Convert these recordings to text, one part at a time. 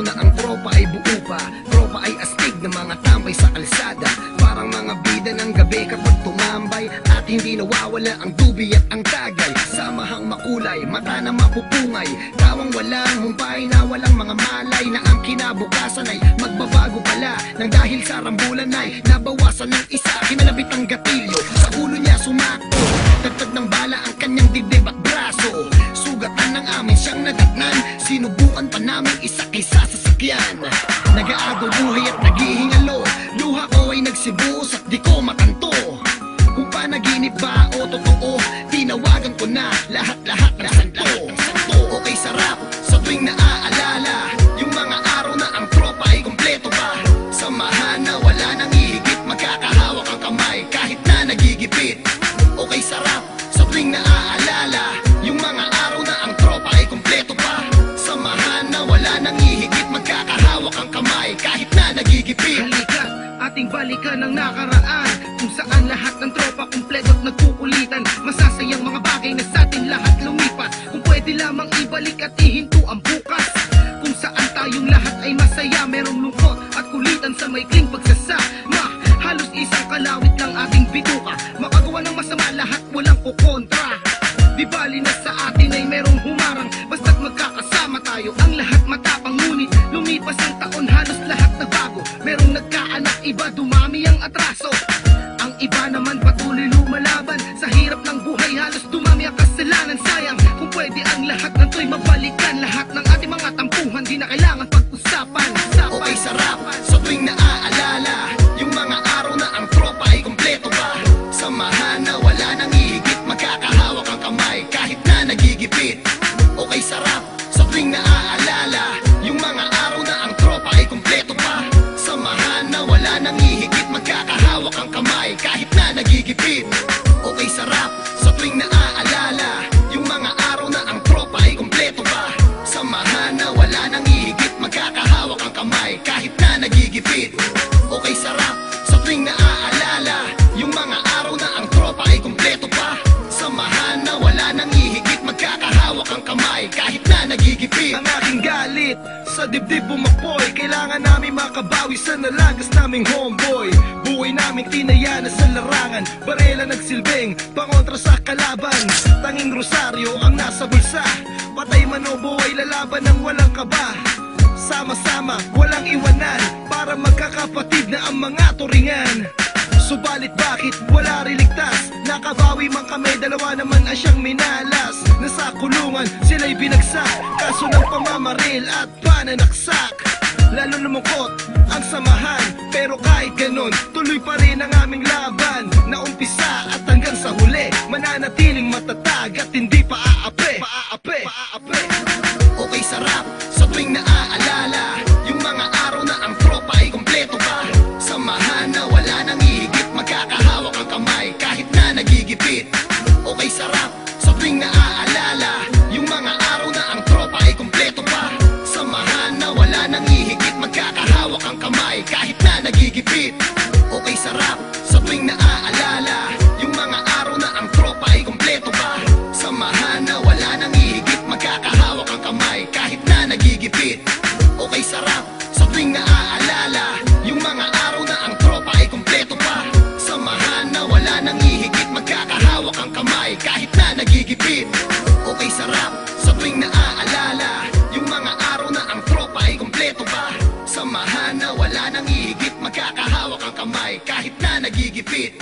na ang tropa ay buo pa. Tropa ay astig na mga tambay sa kalsada, parang mga bida ng gabi kapag tumambay. At hindi nawawala ang dubi at ang tagay, samahang makulay, mata na mapupungay, tawang walang humpay na walang mga malay, na ang kinabukasan ay magbabago pala, nang dahil sa rambulan ay nabawasan ng isa. Kinalabit ang gatilyo, sa ulo niya sumakto, dagdag ng bala ang kanyang dibdib at braso. Sugatan ng amin siyang nadatnan, sinubukan pa namin isa-isa sa sakyan. Nag-aagaw buhay at naghihingalo, luha ko ay nagsibuos at di ko makanto. Kung panaginip ba o totoo, tinawagan ko na lahat-lahat ng santo. Okay sarap sa tuwing naaalala yung mga araw na ang tropa ay kompleto pa. Samahan na wala nang ihigit, magkakahawak ang kamay kahit na nagigipit. Okay sarap sa tuwing naaalala yung mga araw na ang tropa ay kompleto pa. Samahan na wala nang ihigit, magkakahawak ang kamay kahit na nagigipit. Halika, ating balikan ang nakaraan, kung saan lahat ng tropa kumpleto at nagkukulitan. Masasayang mga bagay na sa atin lahat lumipas, kung pwede lamang ibalik at ihinto ang bukas. Kung saan tayong lahat ay masaya, merong lungkot at kulitan sa maikling pagsasama. Halos isang kalawit lang ating bituka, makagawa ng masama lahat walang kukontra. Di bali na sa atin ay merong humarang, basta't magkakasama tayo. Ang lahat matapang, ngunit lumipas ang taon, halos lahat nagbago. Merong nagkaanak, iba dumami ang atraso. Ang iba naman patuloy lumalaban, sa hirap ng buhay halos dumami ang kasalanan. Sayang kung pwede ang lahat ng to'y mabalikan, lahat ng ating mga tampuhan di na kailangan pag-usapan. Okay sarap sa tuwing naaalala yung mga araw na ang tropa ay kompleto pa. Samahan na wala nang ihigit, magkakahawak ang kamay kahit na nagigipit. Okay sarap sa tuwing naaalala yung mga araw na ang tropa ay kompleto pa. Samahan na wala nang ihigit, magkakahawak ang kamay kahit na nagigipit. Okay sarap sa tuwing naaalala yung mga araw na ang tropa ay kompleto pa. Samahan na wala nang ihigit, magkakahawak ang kamay kahit na nagigipit. Okay sarap sa tuwing naaalala yung mga araw na ang tropa ay kompleto pa. Samahan na wala nang ihigit, magkakahawak ang kamay kahit na nagigipit. Ang aking galit sa dibdib bumapoy, kailangan namin makabawi sa nalagas naming homeboy. Buhay namin tinaya na sa larangan, barela nagsilbing pangontra sa kalaban. Tanging rosaryo ang nasa bulsa, patay man o buhay lalaban ng walang kaba. Sama-sama, walang iwanan, para magkakapatid na ang mga turingan. Subalit bakit wala riligtas? Nakabawi man kami, dalawa naman ang siyang minalas. Nasa kulungan, sila'y binagsak, kaso ng pamamaril at pananaksak. Lalo lumungkot ang samahan, pero kahit ganon, tuloy pa rin ang aming laban. Naumpisa at hanggang sa huli, mananatiling matatag at hindi pa aape. Okay sarap sa tuwing naaalala yung mga araw na ang tropa ay kompleto pa. Samahan na wala nang ihigit, magkakahawak ang kamay kahit na nagigipit. Okay sarap sa tuwing naaalala yung mga araw na ang tropa ay kompleto pa. Samahan na wala nang ihigit, magkakahawak ang kamay kahit na nagigipit. Okay sarap sa tuwing naaalala yung mga araw na ang tropa ay kompleto pa. Samahan na wala nang ihigit, magkakahawak ang kamay kahit na nagigipit. Okay sarap sa tuwing naaalala yung mga araw na ang tropa ay kompleto pa. Samahan na wala nang ihigit, magkakahawak ang kamay kahit na nagigipit. Okay sarap sa tuwing naaalala yung mga araw na ang tropa ay kompleto pa. Samahan na wala nang ihigit, magkakahawak ang kamay kahit na nagigipit.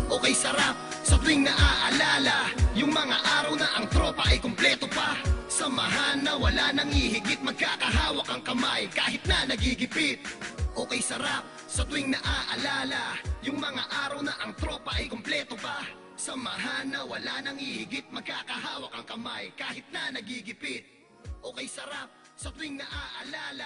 Okay sarap sa tuwing naaalala yung mga araw na ang tropa ay kompleto pa. Samahan na wala nang ihigit, magkakahawak ang kamay kahit na nagigipit. Okay sarap sa tuwing naaalala yung mga araw na ang tropa ay kompleto pa. Samahan na wala nang ihigit, magkakahawak ang kamay kahit na nagigipit. Okay sarap sa tuwing naaalala